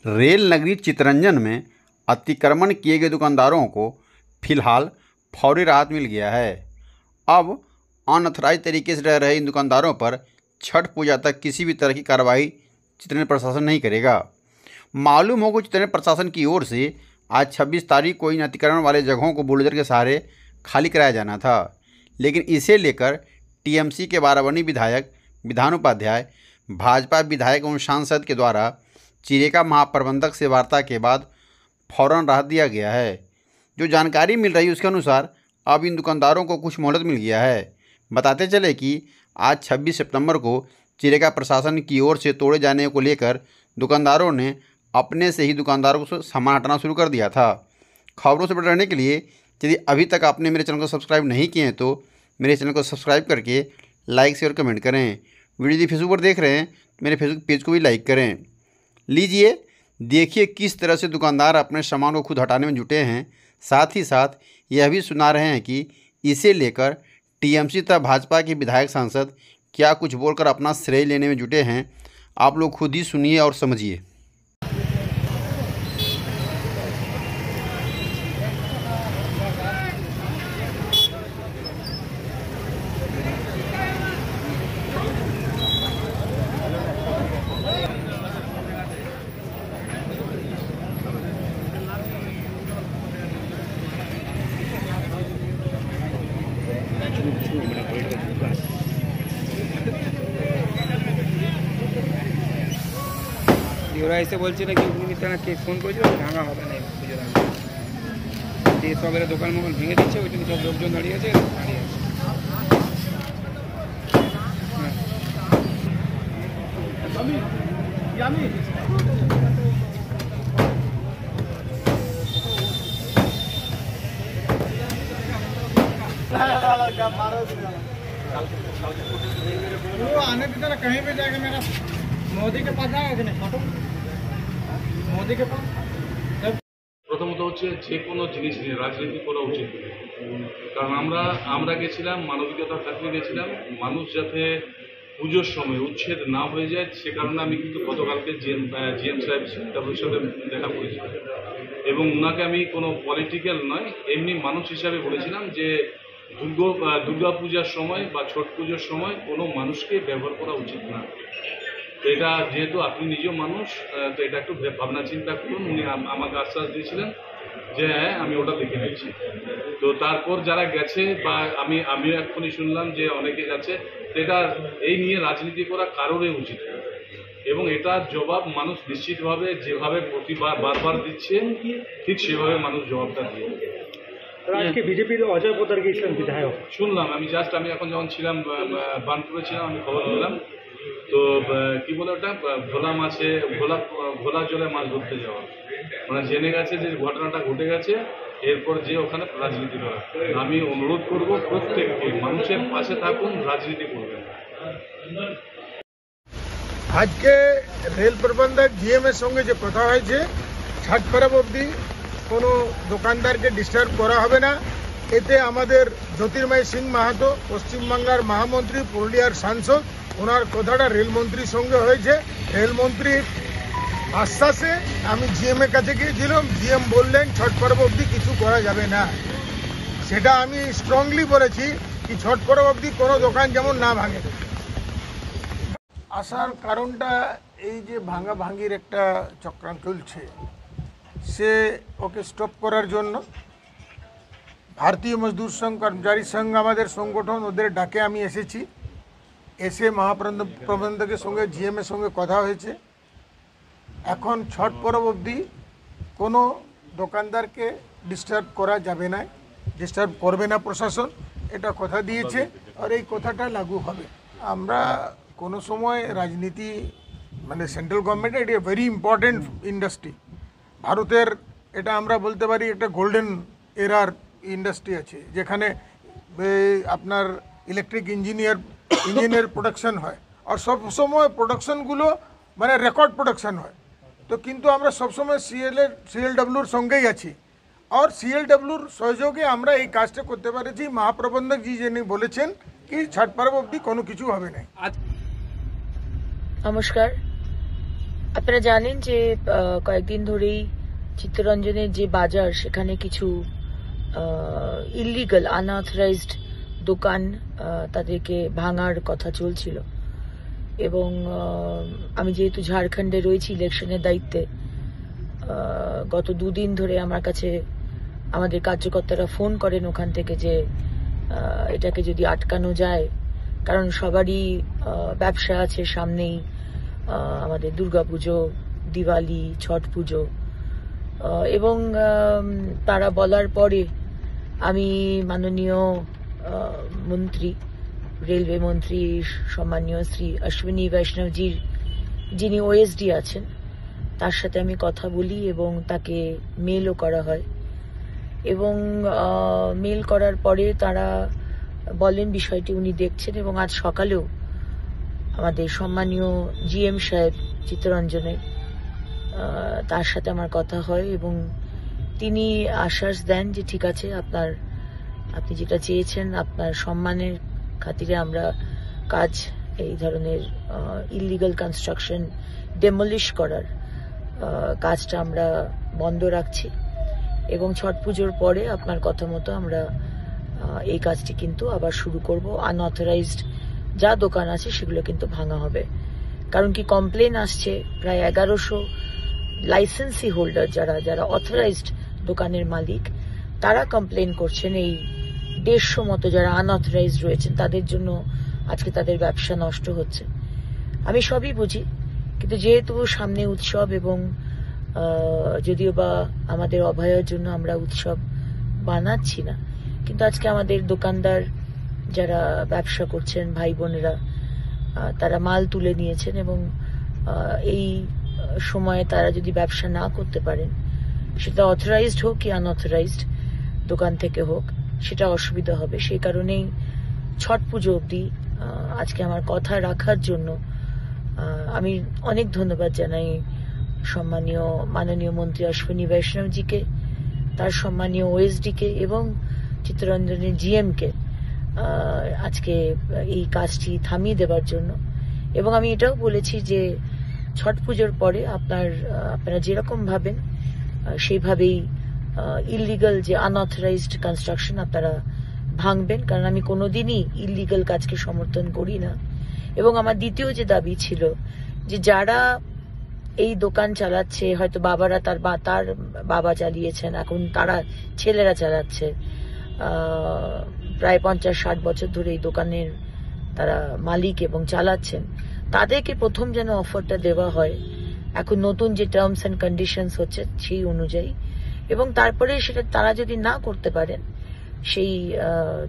Rail नगरी चितरंजन में अतिक्रमण किए गए दुकानदारों को फिलहाल फौरी राहत मिल गया है। अब अनऑथराइज तरीके से रह रहे इन दुकानदारों पर छठ पूजा तक किसी भी तरह की कार्रवाई चितरंजन प्रशासन नहीं करेगा। मालूम हो कि चितरंजन प्रशासन की ओर से आज 26 तारीख को इन अतिक्रमण वाले जगहों को बुलडोजर के सहारे खाली कराया जाना था, लेकिन इसे लेकर टीएमसी के बाराबंकी विधायक, विधान उपाध्याय, भाजपा विधायक एवं सांसद के द्वारा चिरेका महाप्रबंधक से वार्ता के बाद फौरन राहत दिया गया है। जो जानकारी मिल रही है उसके अनुसार अब इन दुकानदारों को कुछ मोहलत मिल गया है। बताते चले कि आज 26 सितंबर को चिरेका प्रशासन की ओर से तोड़े जाने को लेकर दुकानदारों ने अपने से ही दुकानदारों को सामान हटाना शुरू कर दिया था। खबरों से बने रहने के लिए यदि अभी तक आपने मेरे चैनल को सब्सक्राइब नहीं किए हैं तो मेरे चैनल को सब्सक्राइब करके लाइक शेयर कमेंट करें। वीडियो यदि फेसबुक पर देख रहे हैं तो मेरे फेसबुक पेज को भी लाइक करें। लीजिए देखिए किस तरह से दुकानदार अपने सामान को खुद हटाने में जुटे हैं। साथ ही साथ यह भी सुना रहे हैं कि इसे लेकर टीएमसी तथा भाजपा के विधायक, सांसद क्या कुछ बोलकर अपना श्रेय लेने में जुटे हैं। आप लोग खुद ही सुनिए और समझिए। ওরা এসে বলছে নাকি অগ্নিমিত্রাকে ফোন করেছিল, ভাঙা হবে না পুজোর সব এরা দোকান মোকান ভেঙে দিচ্ছে। ওই জন্য সব লোকজন দাঁড়িয়ে আছে वो आने की तरह कहीं भी जाएगा। मेरा मोदी के पास जाएगा कि नहीं, फोटो मोदी के पास। প্রথমত হচ্ছে যে কোনো জিনিস নিয়ে রাজনীতি করা উচিত, কারণ আমরা গেছিলাম মানবিকতার খাতিরে গেছিলাম, মানুষ যাতে পুজোর সময় উচ্ছেদ না হয়ে যায় সে কারণে আমি কিন্তু গতকালকে জিএম সাহেব তাদের সাথে দেখা করেছিলাম এবং ওনাকে আমি কোনো পলিটিক্যাল নয় এমনি মানুষ হিসাবে বলেছিলাম যে দুর্গা পূজার সময় বা ছট পুজোর সময় কোনো মানুষকে ব্যবহার করা উচিত না। তো এটা যেহেতু আপনি নিজেও মানুষ, তো এটা একটু ভাবনা চিন্তা করুন। উনি আমাকে আশ্বাস দিয়েছিলেন যে হ্যাঁ আমি ওটা দেখে নিচ্ছি। তো তারপর যারা গেছে বা আমিও এক্ষুনি শুনলাম যে অনেকে গেছে, এটা এই নিয়ে রাজনীতি করা কারোরই উচিত না এবং এটার জবাব মানুষ নিশ্চিতভাবে যেভাবে প্রতিবার বারবার দিচ্ছে ঠিক সেভাবে মানুষ জবাবটা দিয়ে। আজকে বিজেপির অজয় পোদ্দার গিয়েছিলেন বিধায়ক, শুনলাম। আমি এখন যখন ছিলাম বার্নপুরে ছিলাম আমি খবর পেলাম। তো কি বলে ওটা ঘোলা জলে মাছ ধরতে যাওয়া, মানে জেনে গেছে যে ঘটনাটা ঘটে গেছে, এরপর যে ওখানে রাজনীতি করা। আমি অনুরোধ করব প্রত্যেককে মানুষের পাশে থাকুন, রাজনীতি করবেন। আজকে রেল প্রবন্ধক জিএম এর সঙ্গে যে কথা হয়েছে, ছট পরব অবধি কোনো দোকানদারকে ডিস্টার্ব করা হবে না। এতে আমাদের জ্যোতির্ময় সিং মাহাতো, পশ্চিমবাংলার মহামন্ত্রী, পুরুলিয়ার সাংসদ, ওনার কথাটা রেলমন্ত্রীর সঙ্গে হয়েছে। রেলমন্ত্রীর আশ্বাসে আমি জিএম এর কাছে গিয়েছিলাম। জিএম বললেন ছট পরব অবধি কিছু করা যাবে না। সেটা আমি স্ট্রংলি বলেছি কি ছট পরব অবধি কোনো দোকান যেমন না ভাঙে। আসার কারণটা এই যে ভাঙাভাঙির একটা চক্রান্ত চলছে, সে ওকে স্টপ করার জন্য ভারতীয় মজদুর সংঘ, কর্মচারী সংঘ আমাদের সংগঠন, ওদের ডাকে আমি এসেছি। এসে মহাপ্রবন্ধকের সঙ্গে জিএম এর সঙ্গে কথা হয়েছে। এখন ছট পরব অবধি কোনো দোকানদারকে ডিস্টার্ব করা যাবে না, ডিস্টার্ব করবে না প্রশাসন, এটা কথা দিয়েছে আর এই কথাটা লাগু হবে। আমরা কোনো সময় রাজনীতি মানে সেন্ট্রাল গভর্নমেন্টের এটা ভেরি ইম্পর্টেন্ট ইন্ডাস্ট্রি, ভারতের এটা আমরা বলতে পারি একটা গোল্ডেন এরার ইন্ডাস্ট্রি আছে, যেখানে আপনার ইলেকট্রিক ইঞ্জিনিয়ার প্রোডাকশন হয় আর সবসময় প্রোডাকশনগুলো মানে রেকর্ড প্রোডাকশন হয়। তো কিন্তু আমরা সবসময় সিএলডব্লিউর সঙ্গেই আছি আর সিএলডব্লিউর সহযোগে আমরা এই কাজটা করতে পেরেছি। মহাপ্রবন্ধক জি যিনি বলেছেন কি ছট পরব অবধি কোনো কিছু হবে না। নমস্কার, আপনারা জানেন যে কয়েকদিন ধরেই চিত্তরঞ্জনের যে বাজার সেখানে কিছু ইলিগাল আনঅথরাইজড দোকান তাদেরকে ভাঙার কথা চলছিল এবং আমি যেহেতু ঝাড়খণ্ডে রয়েছি ইলেকশনের দায়িত্বে গত দুদিন ধরে আমার কাছে আমাদের কার্যকর্তারা ফোন করেন ওখান থেকে যে এটাকে যদি আটকানো যায়, কারণ সবারই ব্যবসা আছে সামনেই, আমাদের দুর্গাপুজো, দিওয়ালি, ছট পুজো, এবং তারা বলার পরে আমি মাননীয় মন্ত্রী, রেলওয়ে মন্ত্রী সম্মানীয় শ্রী অশ্বিনী বৈষ্ণবজির যিনি ওএসডি আছেন তার সাথে আমি কথা বলি এবং তাকে মেলও করা হয় এবং মেল করার পরে তারা বলেন বিষয়টি উনি দেখছেন এবং আজ সকালেও আমাদের সম্মানীয় জিএম সাহেব চিত্তরঞ্জনের তার সাথে আমার কথা হয় এবং তিনি আশ্বাস দেন যে ঠিক আছে, আপনি যেটা চেয়েছেন আপনার সম্মানের খাতিরে আমরা কাজ এই ধরনের ইলিগাল কনস্ট্রাকশন ডেমলিশ করার কাজটা আমরা বন্ধ রাখছি এবং ছট পুজোর পরে আপনার কথা মতো আমরা এই কাজটি কিন্তু আবার শুরু করব। আনঅথরাইজড যা দোকান আছে সেগুলো কিন্তু ভাঙা হবে, কারণ কি কমপ্লেন আসছে প্রায় 1100 লাইসেন্সি হোল্ডার যারা অথরাইজড দোকানের মালিক তারা কমপ্লেন করছেন এই 150 মতো যারা আনঅথরাইজড রয়েছেন তাদের জন্য আজকে তাদের ব্যবসা নষ্ট হচ্ছে। আমি সবই বুঝি, কিন্তু যেহেতু সামনে উৎসব এবং যদিও বা আমাদের অভয়ের জন্য আমরা উৎসব বানাচ্ছি না, কিন্তু আজকে আমাদের দোকানদার যারা ব্যবসা করছেন ভাই বোনেরা তারা মাল তুলে নিয়েছেন এবং এই সময়ে তারা যদি ব্যবসা না করতে পারেন, সেটা অথরাইজড হোক কি আনঅথরাইজড দোকান থেকে হোক, সেটা অসুবিধা হবে। সেই কারণেই ছট পুজো অবধি আজকে আমার কথা রাখার জন্য আমি অনেক ধন্যবাদ জানাই সম্মানীয় মাননীয় মন্ত্রী অশ্বিনী বৈষ্ণবজিকে, তার সম্মানীয় ওএসডিকে এবং চিত্তরঞ্জনের জিএমকে আজকে এই কাজটি থামিয়ে দেবার জন্য। এবং আমি এটাও বলেছি যে ছট পুজোর পরে আপনারা যেরকম ভাবেন সেইভাবেই ইলিগাল যে আনঅথরাইজড কনস্ট্রাকশন আপনারা ভাঙবেন, কারণ আমি কোনোদিনই ইলিগাল কাজকে সমর্থন করি না। এবং আমার দ্বিতীয় যে দাবি ছিল যে যারা এই দোকান চালাচ্ছে, হয়তো বাবারা তার বাবা চালিয়েছেন, এখন তারা ছেলেরা চালাচ্ছে, প্রায় 50-60 বছর ধরে এই দোকানের তারা মালিক এবং চালাচ্ছেন, তাদেরকে প্রথম যেন অফারটা দেওয়া হয় এখন নতুন যে টার্মস অ্যান্ড কন্ডিশনস হচ্ছে সেই অনুযায়ী, এবং তারপরে সেটা তারা যদি না করতে পারেন, সেই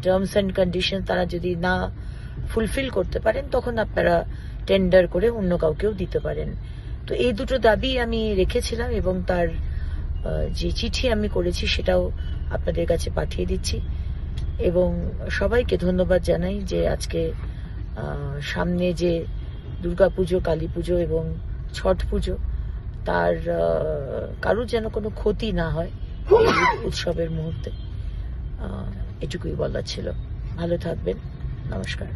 টার্মস অ্যান্ড কন্ডিশন তারা যদি না ফুলফিল করতে পারেন, তখন আপনারা টেন্ডার করে অন্য কাউকেও দিতে পারেন। তো এই দুটো দাবি আমি রেখেছিলাম এবং তার যে চিঠি আমি করেছি সেটাও আপনাদের কাছে পাঠিয়ে দিচ্ছি এবং সবাইকে ধন্যবাদ জানাই যে আজকে সামনে যে দুর্গাপুজো, কালী পুজো এবং ছট পুজো, তার কারোর যেন কোনো ক্ষতি না হয় উৎসবের মুহূর্তে, এটুকুই বলার ছিল। ভালো থাকবেন, নমস্কার।